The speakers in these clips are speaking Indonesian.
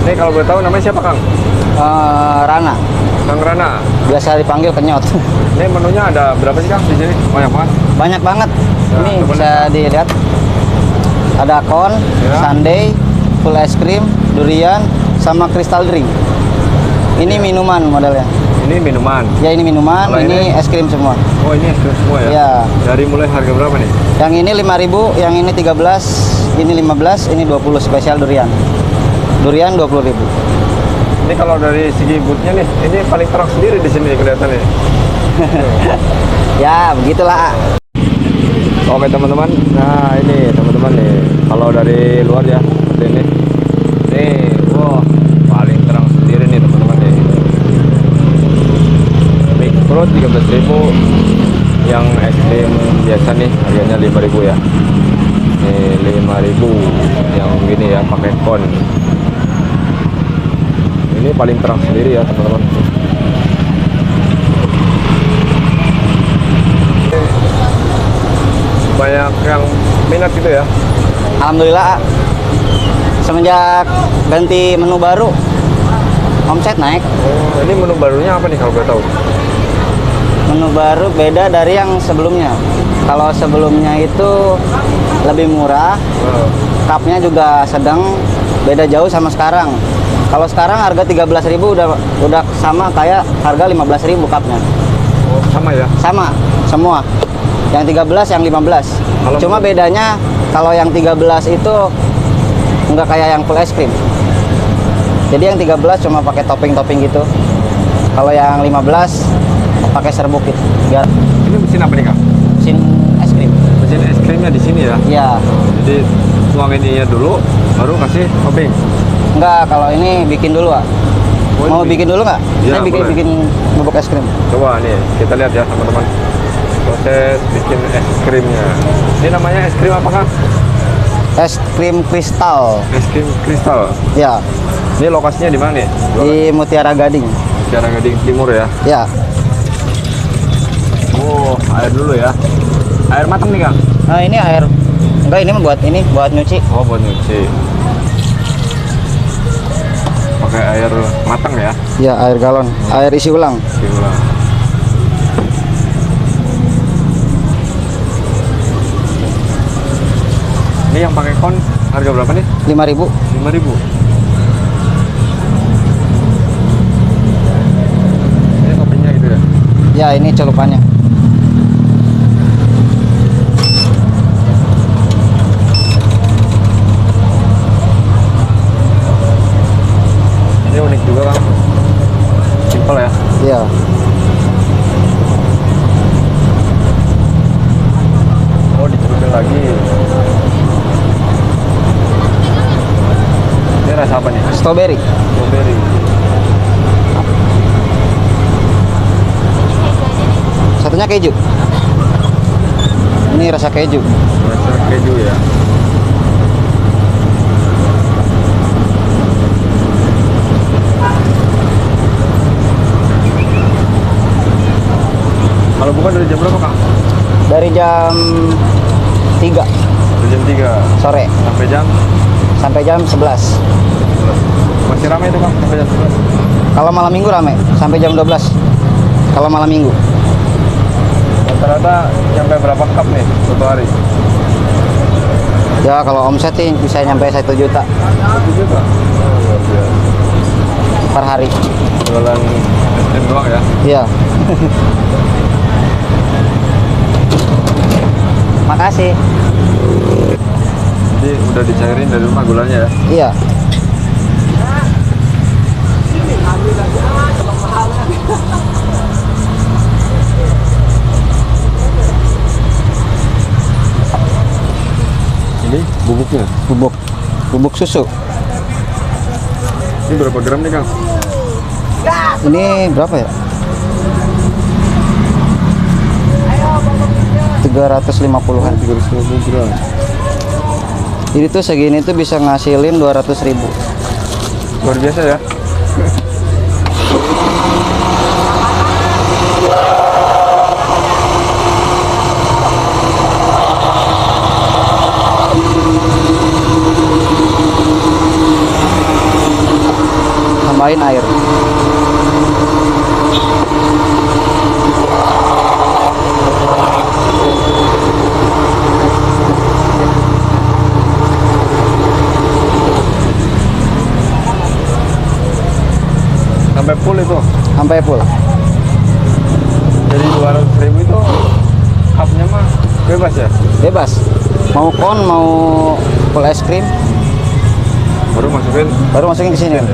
Ini kalau boleh tahu namanya siapa Kang? Rana, Kang Rana. biasa dipanggil Kenyot. Ini menunya ada berapa sih Kang di sini? Banyak banget. Banyak banget. Nah, Ini coba bisa dilihat. Ada kon, Ya. sundae, full es krim, durian, sama crystal drink. Ini minuman modelnya. Ini minuman. Ya ini minuman, Kalau ini es krim semua. Oh ini es krim semua ya? Ya. Dari mulai harga berapa nih? Yang ini 5.000, yang ini 13, ini 15, ini 20 spesial durian. Durian 20.000. Ini kalau dari segi bootnya nih, ini paling terang sendiri di sini kelihatannya. Ya, begitulah. Oke teman-teman, nah ini teman-teman nih, kalau dari luar ya, seperti ini. Nih, wah, paling terang sendiri nih teman-teman nih. Mix Fruit 13.000, yang es krim biasa nih harganya 5.000 ya. Nih 5.000, yang gini ya, pakai kon. Ini paling terang sendiri ya teman-teman. Banyak yang minat gitu ya. Alhamdulillah, semenjak ganti menu baru, omset naik. Oh, ini menu barunya apa nih kalau boleh tahu? Menu baru beda dari yang sebelumnya. Kalau sebelumnya itu lebih murah, Wow. cupnya juga sedang, beda jauh sama sekarang. Kalau sekarang harga 13.000 udah sama kayak harga 15.000 cupnya. Oh, sama ya? Sama semua. Yang 13, yang 15. Kalau Cuma bedanya kalau yang 13 itu nggak kayak yang full es krim. Jadi yang 13 cuma pakai topping-topping gitu. Kalau yang 15 pakai serbuk gitu. Biar Ini mesin apa nih Kak? mesin es krim. Mesin es krimnya di sini ya? Ya, Jadi tuang ininya dulu, baru kasih topping. enggak, kalau ini bikin dulu, Pak. Oh, Mau ini bikin dulu nggak? Ya, Saya bikin boleh. bikin bubuk es krim. Coba nih, kita lihat ya teman-teman. Proses bikin es krimnya. Ini namanya es krim apa Kak? Es krim kristal. Es krim kristal. Ya, Ini lokasinya di mana nih? di Mutiara Gading. Mutiara Gading Timur ya. Ya, Oh, air dulu ya. Air matang nih Kak? nah ini air. Enggak, ini buat nyuci. Oh, buat nyuci. Pakai air matang ya. Ya, air galon, air isi ulang. Gila. Ini yang pakai kon harga berapa nih? 5.000. 5.000. Ini toppingnya gitu ya. Ya, ini celupannya. Ini unik juga Kang. Simple ya. Ya, Oh, dicelupin lagi. Ini rasa apa nih? strawberry. Strawberry. Satunya keju. Ini rasa keju. Rasa keju ya. Kalau bukan dari jam berapa Kak? Dari jam 3 Dari jam 3 sore sampai jam sampai jam 11. 11. Masih ramai itu Kang sampai jam 11. Kalau malam minggu rame sampai jam 12. Kalau malam minggu. Rata-rata sampai berapa cup nih satu hari? Ya, kalau omset sih bisa nyampe 1 juta 1 juta. Oh, luar biasa. per hari. Jualan es krim doang ya. Iya. Makasih. Jadi udah dicairin dari rumah gulanya ya. Iya. Ini bubuknya. Bubuk susu. Ini berapa gram nih Kang? Ini berapa ya? 350-an. 350 gram. Ini tuh segini tuh bisa ngasilin 200.000. Luar biasa ya. tambahin air. Sampai full itu. Sampai full. Jadi 200.000 itu cupnya mah bebas ya? Bebas. Mau kon, mau full es krim, Baru masukin ke sini. ya.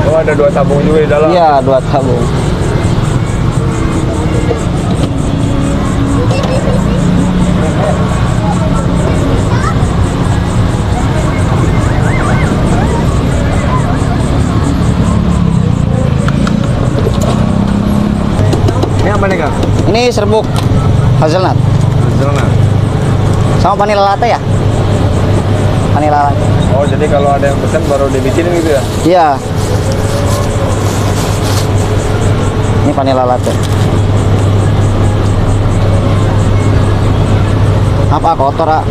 Oh, ada 2 tabung juga di dalam. Iya, 2 tabung. Ini apa nih, Kang? Ini serbuk hazelnut Hazelnut. sama vanilla latte ya? Vanilla latte. Oh, jadi kalau ada yang pesan baru dibikinin gitu ya? Iya. Ini vanilla latte. Apa kotor, ah?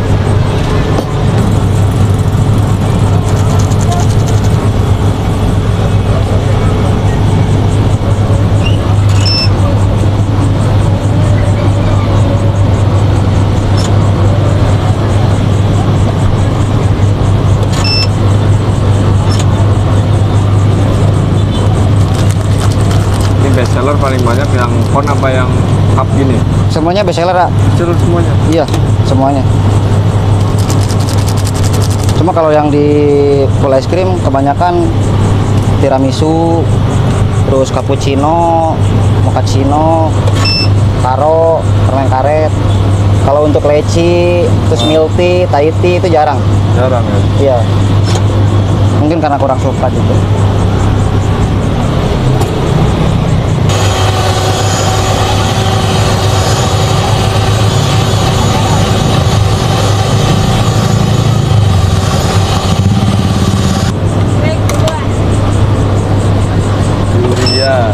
Ini best seller paling banyak yang kon apa yang cup gini? Semuanya best seller, ah. Seluruh semuanya. Iya, semuanya. Cuma kalau yang di full ice cream kebanyakan tiramisu, terus cappuccino, mochaccino, taro, permen karet. Kalau untuk leci, terus milk tea, Thai tea itu jarang. Jarang ya. Iya. Mungkin karena kurang suka gitu. Durian.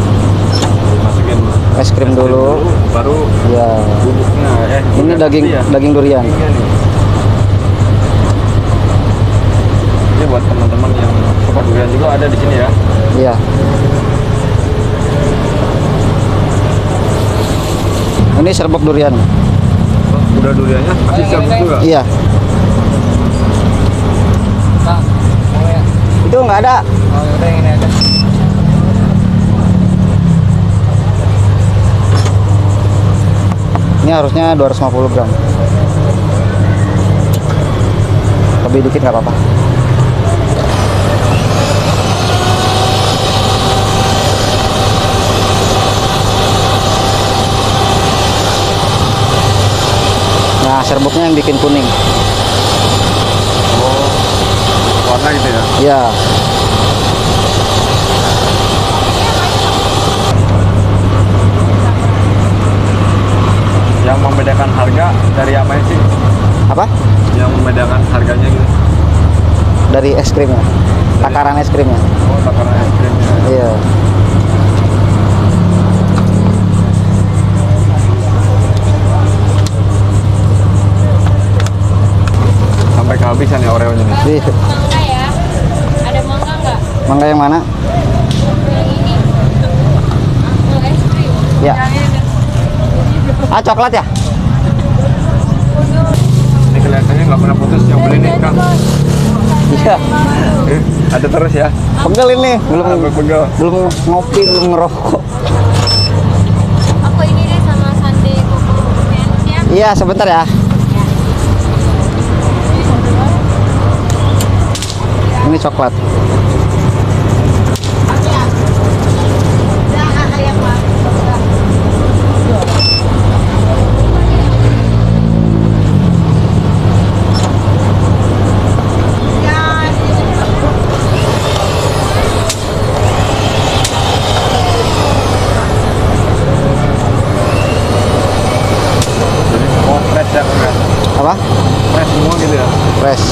Masukin Es krim dulu. baru Ya. bubuknya. Ini daging ya. daging durian. Dagingnya nih. Ini buat teman-teman yang suka durian juga ada di sini ya. Iya. Ini serbuk durian. Udah duriannya kasih serbuk juga. Iya. Itu nggak ada. Oh, udah ini aja. Ini harusnya 250 gram. Lebih dikit nggak apa-apa. Nah, serbuknya yang bikin kuning. Oh, warna gitu ya. Iya. Yang membedakan harga dari apa sih? Apa? Yang membedakan harganya gitu. Dari es krimnya. Takaran es krimnya. Oh, takaran es krimnya. Iya. Sampai kehabisan ya Oreo-nya nih. Iya. Mangga ya? Ada mangga nggak? Mangga yang mana? Yang ini. Mangga es krim. Ya. Yang ini. Ah, coklat ya? Ini kelihatannya nggak pernah putus yang beli nih, Kang. Iya. Ada terus ya. Pegel ini, belum Pegel. belum ngopi, belum ngerokok. Aku ini deh sama Sunday Coco Pants ya. Iya, sebentar ya. Ini coklat. Oh, fresh ya, Kang. Apa? Fresh semua gitu ya. Fresh.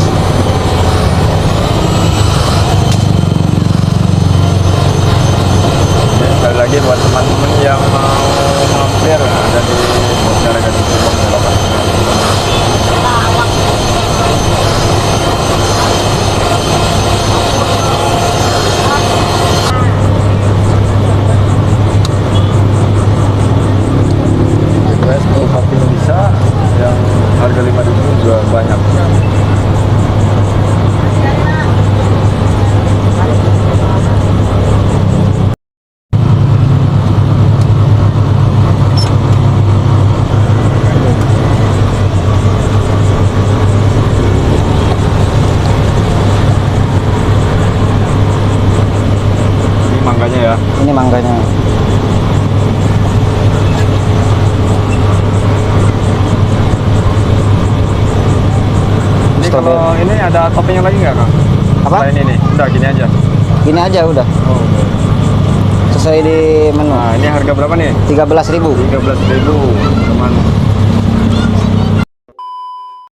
strawberry. kalau ini ada toppingnya lagi nggak Kang? Apa? Selain ini, udah gini aja. Gini aja udah. Oh, oke. Sesuai di menu. Nah, ini harga berapa nih? 13.000. 13.000, teman.